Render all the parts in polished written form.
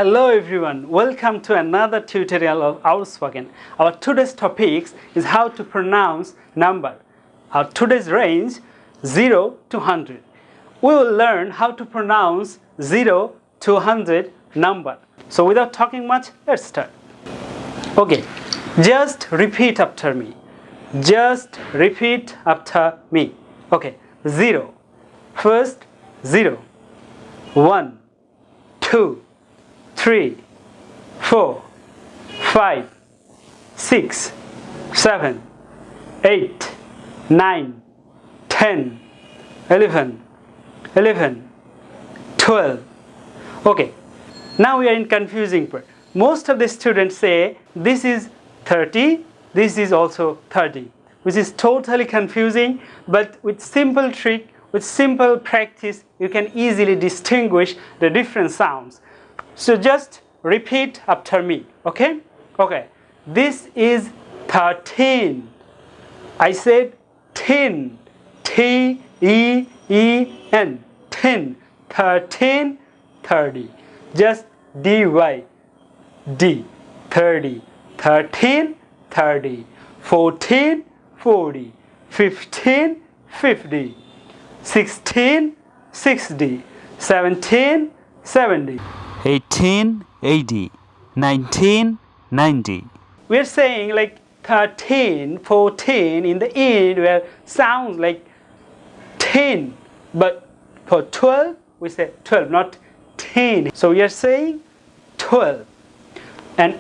Hello everyone, welcome to another tutorial of outspoken. Our today's topic is how to pronounce number. Our today's range 0 to 100. We will learn how to pronounce 0 to 100 number. So without talking much, let's start. Okay, just repeat after me. Just repeat after me. Okay, 0. First 0. 1, 2, 3, 4, 5, 6, 7, 8, 9, 10, 11, 12. Okay, now we are in confusing part. Most of the students say this is 30, this is also 30, which is totally confusing, but with simple trick, with simple practice, you can easily distinguish the different sounds. So just repeat after me, okay? Okay, this is 13. I said 10, T-E-E-N, 10, 13, 30. Just D-Y, D, 30, 13, 30, 14, 40, 15, 50, 16, 60, 17, 70. 18, 80, 19, 90. We are saying like 13, 14 in the end where sounds like 10, but for 12 we say 12, not 10. So we are saying 12. And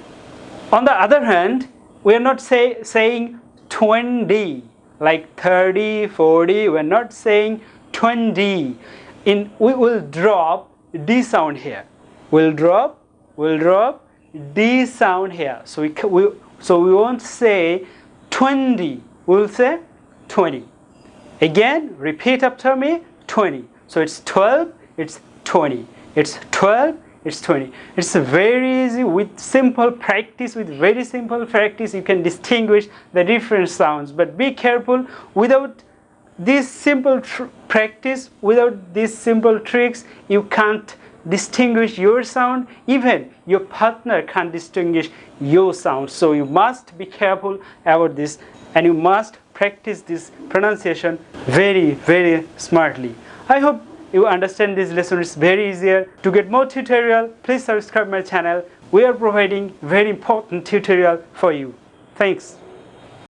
on the other hand, we are not saying 20 like 30, 40. We are not saying 20. We will drop D sound here. We'll drop D sound here. So we won't say 20. We'll say 20. Again, repeat after me. 20. So it's 12. It's 20. It's 12. It's 20. It's very easy with simple practice. With very simple practice, you can distinguish the different sounds. But be careful. Without this simple practice, without these simple tricks, you can't distinguish your sound. Even your partner can't distinguish your sound. So you must be careful about this, and you must practice this pronunciation very, very smartly. I hope you understand this lesson. It's very easier. To get more tutorial, please subscribe my channel. We are providing very important tutorial for you. Thanks.